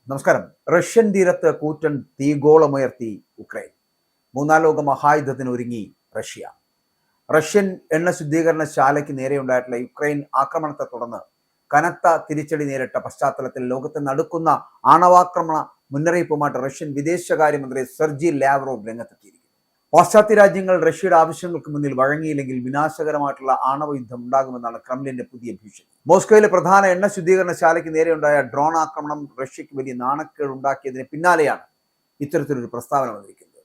നമസ്കാരം. റഷ്യൻ തീരത്ത് കൂറ്റൻ തീഗോളമുയർത്തി ഉക്രൈൻ. മൂന്നാം ലോക മഹായുദ്ധത്തിന് ഒരുങ്ങി റഷ്യ. റഷ്യൻ എണ്ണ ശുദ്ധീകരണശാലയ്ക്ക് നേരെയുണ്ടായിട്ടുള്ള യുക്രൈൻ ആക്രമണത്തെ തുടർന്ന് കനത്ത തിരിച്ചടി നേരിട്ട പശ്ചാത്തലത്തിൽ ലോകത്തെ നടുക്കുന്ന ആണവാക്രമണ മുന്നറിയിപ്പുമായിട്ട് റഷ്യൻ വിദേശകാര്യമന്ത്രി സെർജി ലാവ്റോവ് രംഗത്തെത്തിയിരിക്കുന്നു. പാശ്ചാത്യ രാജ്യങ്ങൾ റഷ്യയുടെ ആവശ്യങ്ങൾക്ക് മുന്നിൽ വഴങ്ങിയില്ലെങ്കിൽ വിനാശകരമായിട്ടുള്ള ആണവ യുദ്ധം ഉണ്ടാകുമെന്നാണ് ക്രെംലിന്റെ പുതിയ ഭീഷണി. മോസ്കോയിലെ പ്രധാന എണ്ണ ശുദ്ധീകരണശാലയ്ക്ക് നേരെയുണ്ടായ ഡ്രോൺ ആക്രമണം റഷ്യക്ക് വലിയ നാണക്കേട് ഉണ്ടാക്കിയതിന് പിന്നാലെയാണ് ഇത്തരത്തിലൊരു പ്രസ്താവന വന്നിരിക്കുന്നത്.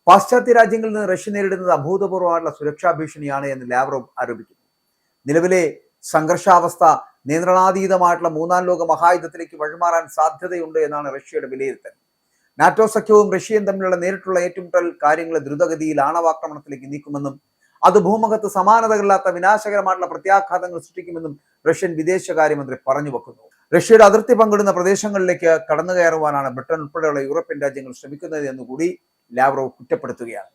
പാശ്ചാത്യ രാജ്യങ്ങളിൽ നിന്ന് റഷ്യ നേരിടുന്നത് അഭൂതപൂർവ്വമായിട്ടുള്ള സുരക്ഷാ ഭീഷണിയാണ് എന്ന് ലാവ്റോവ് ആരോപിക്കുന്നു. നിലവിലെ സംഘർഷാവസ്ഥ നിയന്ത്രണാതീതമായിട്ടുള്ള മൂന്നാം ലോക മഹായുദ്ധത്തിലേക്ക് വഴിമാറാൻ സാധ്യതയുണ്ട് എന്നാണ് റഷ്യയുടെ വിലയിരുത്തൽ. നാറ്റോ സഖ്യവും റഷ്യയും തമ്മിലുള്ള നേരിട്ടുള്ള ഏറ്റുമുട്ടൽ കാര്യങ്ങളെ ദ്രുതഗതിയിൽ ആണവാക്രമണത്തിലേക്ക് നീക്കുമെന്നും അത് ഭൂമുഖത്ത് സമാനതകളില്ലാത്ത വിനാശകരമായിട്ടുള്ള പ്രത്യാഘാതങ്ങൾ സൃഷ്ടിക്കുമെന്നും റഷ്യൻ വിദേശകാര്യമന്ത്രി പറഞ്ഞു വെക്കുന്നു. റഷ്യയുടെ അതിർത്തി പങ്കിടുന്ന പ്രദേശങ്ങളിലേക്ക് കടന്നു കയറുവാനാണ് ബ്രിട്ടൻ ഉൾപ്പെടെയുള്ള യൂറോപ്യൻ രാജ്യങ്ങൾ ശ്രമിക്കുന്നത് എന്നുകൂടി ലാവ്റോവ് കുറ്റപ്പെടുത്തുകയാണ്.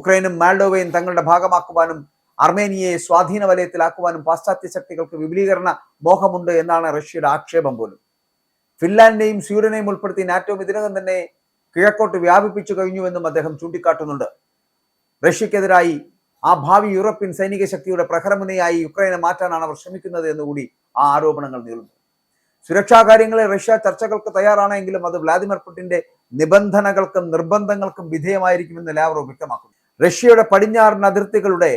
ഉക്രൈനും മാൽഡോവയും തങ്ങളുടെ ഭാഗമാക്കുവാനും അർമേനിയയെ സ്വാധീന വലയത്തിലാക്കുവാനും പാശ്ചാത്യ ശക്തികൾക്ക് വിപുലീകരണ മോഹമുണ്ട് എന്നാണ് റഷ്യയുടെ ആക്ഷേപം പോലും. ഫിൻലാൻഡിനെയും സ്വീഡനെയും ഉൾപ്പെടുത്തി നാറ്റോ ഇതിനകം തന്നെ കിഴക്കോട്ട് വ്യാപിപ്പിച്ചു കഴിഞ്ഞുവെന്നും അദ്ദേഹം ചൂണ്ടിക്കാട്ടുന്നുണ്ട്. റഷ്യക്കെതിരായി ആ ഭാവി യൂറോപ്യൻ സൈനിക ശക്തിയുടെ പ്രഹരമുനയായി യുക്രൈനെ മാറ്റാനാണ് അവർ ശ്രമിക്കുന്നത് എന്നുകൂടി ആ ആരോപണങ്ങൾ നീളുന്നു. സുരക്ഷാ കാര്യങ്ങളിൽ റഷ്യ ചർച്ചകൾക്ക് തയ്യാറാണെങ്കിലും അത് വ്ളാദിമിർ പുടിന്റെ നിബന്ധനകൾക്കും നിർബന്ധങ്ങൾക്കും വിധേയമായിരിക്കുമെന്ന് ലാവ്റോവ് വ്യക്തമാക്കുന്നു. റഷ്യയുടെ പടിഞ്ഞാറൻ അതിർത്തികളുടെ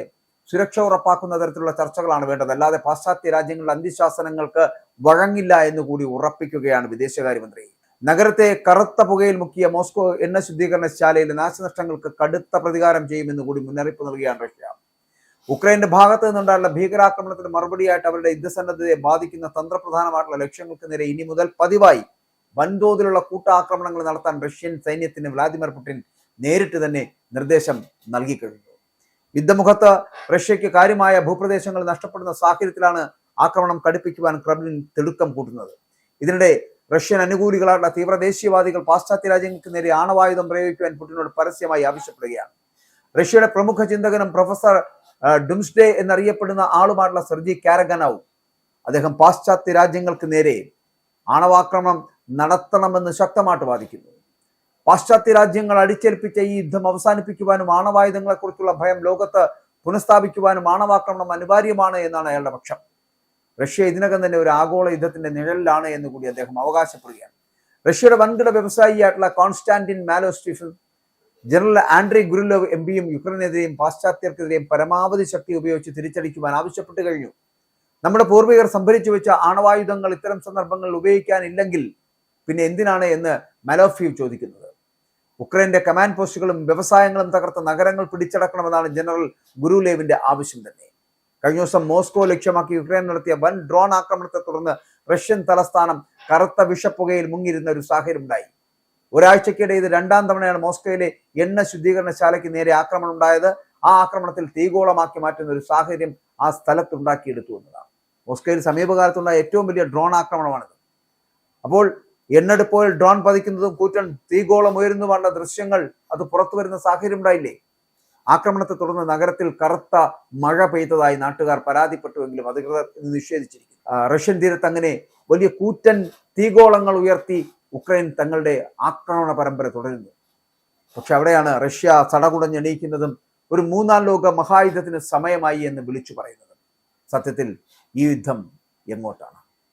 സുരക്ഷ ഉറപ്പാക്കുന്ന തരത്തിലുള്ള ചർച്ചകളാണ് വേണ്ടത്, അല്ലാതെ പാശ്ചാത്യ രാജ്യങ്ങളുടെ അന്ത്യശാസനങ്ങൾക്ക് വഴങ്ങില്ല എന്നുകൂടി ഉറപ്പിക്കുകയാണ് വിദേശകാര്യമന്ത്രി. നഗരത്തെ കറുത്ത പുകയിൽ മുക്കിയ മോസ്കോ എണ്ണ ശുദ്ധീകരണശാലയിലെ നാശനഷ്ടങ്ങൾക്ക് കടുത്ത പ്രതികാരം ചെയ്യുമെന്ന് കൂടി മുന്നറിയിപ്പ് നൽകുകയാണ് റഷ്യ. ഉക്രൈന്റെ ഭാഗത്ത് നിന്നുണ്ടായുള്ള ഭീകരാക്രമണത്തിന് മറുപടിയായിട്ട് അവരുടെ യുദ്ധസന്നദ്ധതയെ ബാധിക്കുന്ന തന്ത്രപ്രധാനമായിട്ടുള്ള ലക്ഷ്യങ്ങൾക്ക് നേരെ ഇനി മുതൽ പതിവായി വൻതോതിലുള്ള കൂട്ടാക്രമണങ്ങൾ നടത്താൻ റഷ്യൻ സൈന്യത്തിന് വ്ളാദിമിർ പുടിൻ നേരിട്ട് തന്നെ നിർദ്ദേശം നൽകിക്കഴിഞ്ഞു. യുദ്ധമുഖത്ത് റഷ്യക്ക് കാര്യമായ ഭൂപ്രദേശങ്ങൾ നഷ്ടപ്പെടുന്ന സാഹചര്യത്തിലാണ് ആക്രമണം കടുപ്പിക്കുവാൻ ക്രെംലിൻ തിടുക്കം കൂട്ടുന്നത്. ഇതിനിടെ റഷ്യൻ അനുകൂലികളായിട്ടുള്ള തീവ്ര ദേശീയവാദികൾ പാശ്ചാത്യ രാജ്യങ്ങൾക്ക് നേരെ ആണവായുധം പ്രയോഗിക്കുവാൻ പുടിനോട് പരസ്യമായി ആവശ്യപ്പെടുകയാണ്. റഷ്യയുടെ പ്രമുഖ ചിന്തകനും പ്രൊഫസർ ഡുംസ്ഡേ എന്നറിയപ്പെടുന്ന ആളുമായിട്ടുള്ള സെർജി കാരഗനോവ് അദ്ദേഹം പാശ്ചാത്യ രാജ്യങ്ങൾക്ക് നേരെ ആണവാക്രമണം നടത്തണമെന്ന് ശക്തമായിട്ട് വാദിക്കുന്നു. പാശ്ചാത്യ രാജ്യങ്ങൾ അടിച്ചേൽപ്പിച്ച ഈ യുദ്ധം അവസാനിപ്പിക്കുവാനും ആണവായുധങ്ങളെക്കുറിച്ചുള്ള ഭയം ലോകത്ത് പുനഃസ്ഥാപിക്കുവാനും ആണവാക്രമണം അനിവാര്യമാണ് എന്നാണ് അയാളുടെ പക്ഷം. റഷ്യ ഇതിനകം തന്നെ ഒരു ആഗോള യുദ്ധത്തിന്റെ നിഴലിലാണ് എന്ന് കൂടി അദ്ദേഹം അവകാശപ്പെടുകയാണ്. റഷ്യയുടെ വൻകിട വ്യവസായിയായിട്ടുള്ള കോൺസ്റ്റാന്റിൻ മാലോസ്റ്റീഫും ജനറൽ ആൻഡ്രി ഗുരിലോവ് എംപിയും യുക്രൈനെതിരെയും പാശ്ചാത്യർക്കെതിരെയും പരമാവധി ശക്തി ഉപയോഗിച്ച് തിരിച്ചടിക്കുവാൻ ആവശ്യപ്പെട്ടു കഴിഞ്ഞു. നമ്മുടെ പൂർവികർ സംഭരിച്ചു വെച്ച ആണവായുധങ്ങൾ ഇത്തരം സന്ദർഭങ്ങളിൽ ഉപയോഗിക്കാനില്ലെങ്കിൽ പിന്നെ എന്തിനാണ് എന്ന് മാലോഫീവ് ചോദിക്കുന്നത്. ഉക്രൈന്റെ കമാൻഡ് പോസ്റ്റുകളും വ്യവസായങ്ങളും തകർത്ത നഗരങ്ങൾ പിടിച്ചടക്കണമെന്നാണ് ജനറൽ ഗുരുലേവിന്റെ ആവശ്യം തന്നെ. കഴിഞ്ഞ ദിവസം മോസ്കോ ലക്ഷ്യമാക്കി യുക്രൈൻ നടത്തിയ വൻ ഡ്രോൺ ആക്രമണത്തെ തുടർന്ന് റഷ്യൻ തലസ്ഥാനം കറുത്ത വിഷപ്പുകയിൽ മുങ്ങിയിരുന്ന ഒരു സാഹചര്യം ഉണ്ടായി. ഒരാഴ്ചക്കിടെ ഇത് രണ്ടാം തവണയാണ് മോസ്കോയിലെ എണ്ണ ശുദ്ധീകരണശാലയ്ക്ക് നേരെ ആക്രമണം ഉണ്ടായത്. ആ ആക്രമണത്തിൽ തീഗോളമാക്കി മാറ്റുന്ന ഒരു സാഹചര്യം ആ സ്ഥലത്ത് ഉണ്ടാക്കിയെടുത്തു എന്നതാണ്. മോസ്കോയിൽ സമീപകാലത്തുണ്ടായ ഏറ്റവും വലിയ ഡ്രോൺ ആക്രമണമാണിത്. അപ്പോൾ എണ്ണടുപ്പോയിൽ ഡ്രോൺ പതിക്കുന്നതും കൂറ്റൻ തീഗോളം ഉയരുന്നതുമുള്ള ദൃശ്യങ്ങൾ അത് പുറത്തു വരുന്ന സാഹചര്യം ഉണ്ടായില്ലേ? ആക്രമണത്തെ തുടർന്ന് നഗരത്തിൽ കറുത്ത മഴ പെയ്തതായി നാട്ടുകാർ പരാതിപ്പെട്ടുവെങ്കിലും അധികൃതർ നിഷേധിച്ചിരിക്കുന്നു. റഷ്യൻ തീരത്ത് അങ്ങനെ വലിയ കൂറ്റൻ തീഗോളങ്ങൾ ഉയർത്തി ഉക്രൈൻ തങ്ങളുടെ ആക്രമണ പരമ്പര തുടരുന്നു. പക്ഷെ അവിടെയാണ് റഷ്യ സടകുടഞ്ഞെണീക്കുന്നതും ഒരു മൂന്നാം ലോക മഹായുദ്ധത്തിന് സമയമായി എന്ന് വിളിച്ചു പറയുന്നത്. സത്യത്തിൽ ഈ യുദ്ധം എങ്ങോട്ടാണ്?